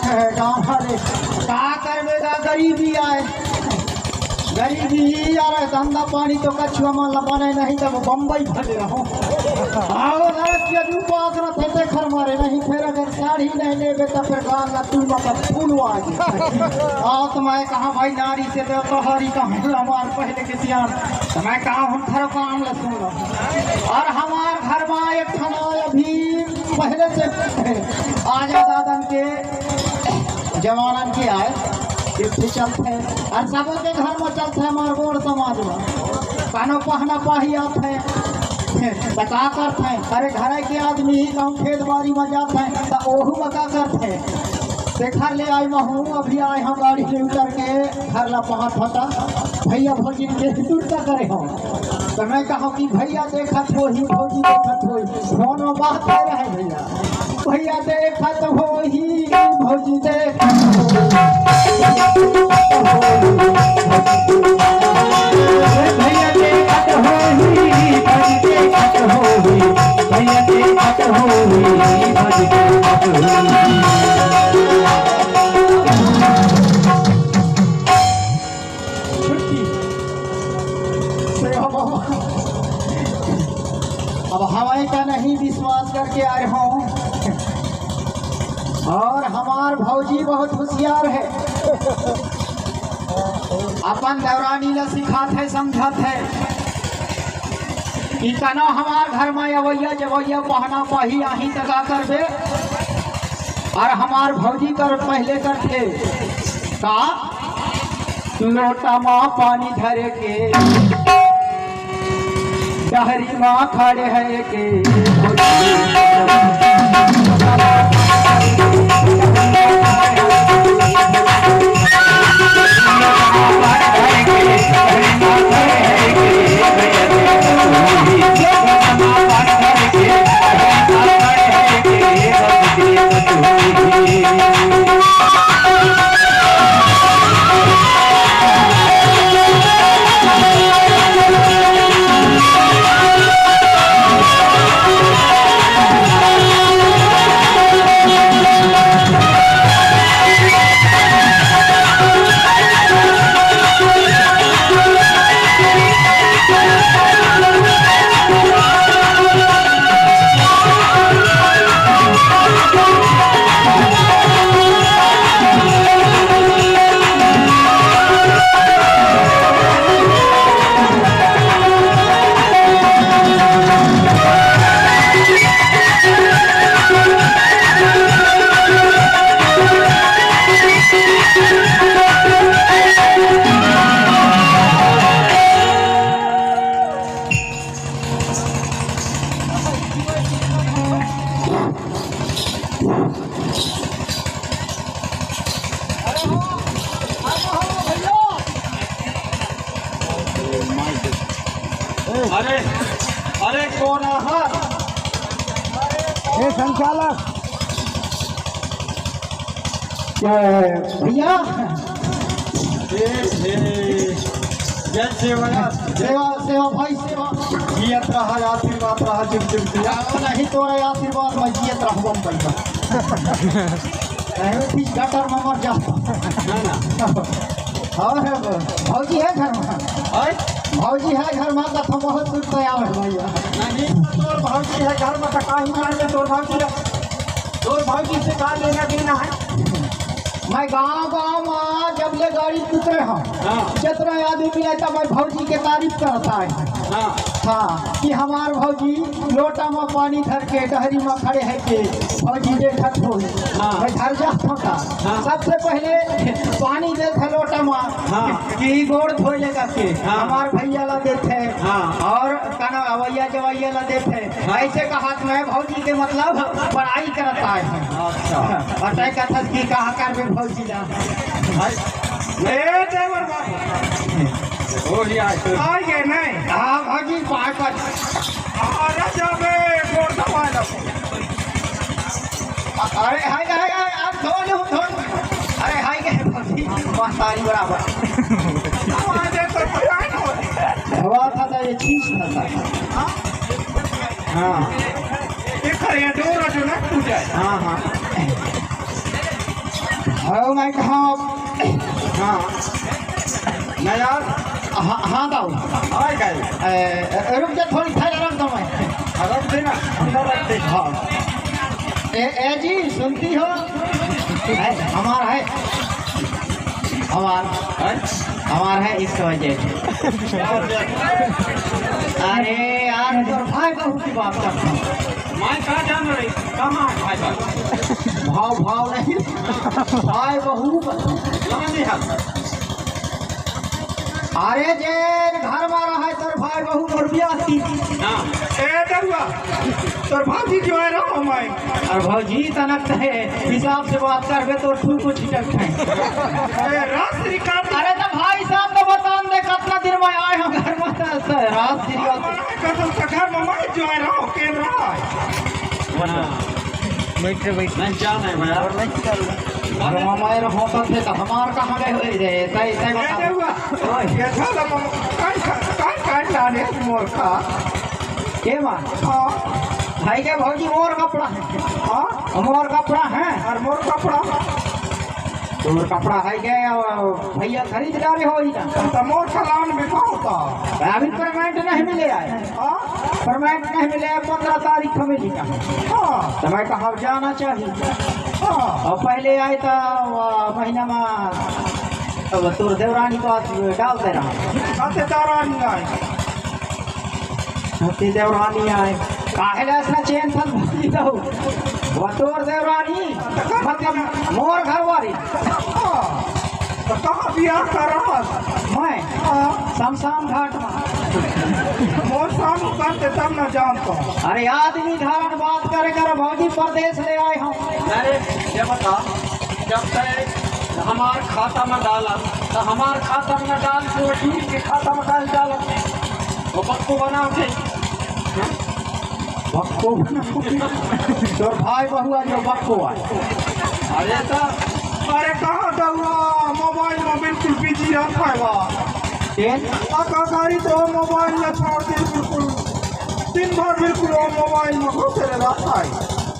गाँव वाले का करवेगा, गरीबी आए, गरीबी यार, धंधा पानी तो कछुआ मन बने नहीं तब बम्बई भले रहो। आओ थे खर मारे नहीं, फिर अगर साड़ी नहीं लेवे तो फिर गाल तू मतलब फूल आओ तो मैं कहा भाई नारी से तो हरी का हमार पहले के सियान तो मैं कहा हम थर काम ल सुन और हमार घर में एक खाना अभी पहले से आज दादन के जवानन के आए चलते और सबों के घर में चलते हैं मारगोड़ समाज में कानो पहना पाही आते हैं तो का करते हैं, अरे घर के आदमी ही गाँव खेत बाड़ी में जाते हैं तो ओहू में का करते हैं देखा ले आई महू अभी आए हम गाड़ी से उतर के घर ला पहुँच होता भैया भौजी के दूरता करे हम तो मैं कहा कि भैया देखा हो ही भौजी देखा हो दोनों बात कर रहे भैया भैया देखा तो हो ही भौजी देखा भैया देखा तो हो ही भौजी देखा तो हो ही भैया देखा तो हो ही भौजी देखा तो हो अब हवाई का नहीं विश्वास करके आए हूँ और हमार भौजी बहुत होशियार है, अपन दौरानी ला सिखात है समझात है कि कना हमार घर में अवैया जवैया पहना पही आही तका कर दे और हमार भौजी कर पहले करते का लोटा माँ पानी धरे के डहरी माँ खड़े है के अरे अरे कौन है संचालक भैया जय सेवा सेवा सेवा भाई सेवा जियत रहा आशीर्वाद रहा जिम जिम दिया नहीं तोरा आशीर्वाद में जियत रह बम्बई में गटर में मर जाता और भौजी है घर में भौजी है घर में तो बहुत सुख तैयार है भैया नहीं तोर भौजी है घर में तो कहीं मान तोर भौजी से का लेना देना है। मैं गाँव में जब ले गाड़ी उतरे हम जितना आदमी मिले तब मैं भौजी के तारीफ करता है हाँ कि हमार भौजी लोटा में पानी धर के डहरी में खड़े है के भौजी देखत हो मैं घर जाता था सबसे पहले पानी देते लोटा में कि गोड़ धोए लेगा के हमार भैया ला देते और कना अवैया जवैया ला देते ऐसे का हाथ में भौजी के मतलब पढ़ाई करता है बताए कथा की कहा कर भौजी ला आगे नहीं हाँ भाजी पाकर अरे हाय हाय हाय आप धो अरे हाय के भाजी तारी बराबर हवा था ये चीज था हाँ ये खड़े डोरा जो ना टूट जाए हाँ हाँ हो मैं कहा हाँ ना यार हाँ दाऊ आए गए रुक जा थोड़ी थैला रख दो मैं रख देना अंदर रख दे हाँ ए जी सुनती हो हमारा है हमार है इस वजह अरे यार तो भाई बहू की बात करता हूँ मैं कहा जान रही कहाँ भाई भाई भाव नहीं भाई बहू कहाँ नहीं है अरे जे घर में रहा है तोर भाई बहू और ब्याह की हाँ ए दरुआ तोर भाजी जो है ना मैं और भौजी तनक है हिसाब से बात करबे तो तू को छिटक है ए रात्रि का अरे तो भाई साहब तो बता दे कितना दिन में आए हम घर में रात कसम से घर में मैं जो है ना के रहा बैठ मैं जाना है मैं और नहीं चल अरे हमारे होटल से तो हमार कहाँ गए हुए रे सही सही ए दरुआ ये साला कान लाने मोर का के मां हाँ भाई के भौजी मोर कपड़ा है हाँ मोर कपड़ा है और मोर कपड़ा तोर कपड़ा है के भैया खरीद डाले हो ही ना तो मोर सलान में कहाँ होता अभी पेमेंट नहीं मिले आए हाँ पेमेंट नहीं मिले 15 तारीख में मिली का हाँ तो मैं कहा जाना चाहिए हाँ और पहले आए तो महीना में अब तोर देवरानी पास डाल दे रहा कहते दारानी आए हती देवरानी आए काहे ले ऐसा चैन था भूली दो वो तोर देवरानी मतलब मोर घर वाली हाँ तो कहाँ बियाह कर रहा मैं हाँ शमशान घाट में मोर शाम करते तब न जानता हूँ अरे आदमी धारण बात करे कर भौजी परदेश ले आए हम अरे ये बता जब तक हमार खाता में डाला तो हमार खाता में डाल के वकील के खाता में डाला वो बक्को बना के बक्को तोर भाई बहुआ जो बक्को है अरे तो अरे कहाँ दउआ मोबाइल में बिल्कुल बिजी रखा है गाड़ी तो मोबाइल में छोड़ दे बिल्कुल दिन भर बिल्कुल वो मोबाइल में घुसे रहता है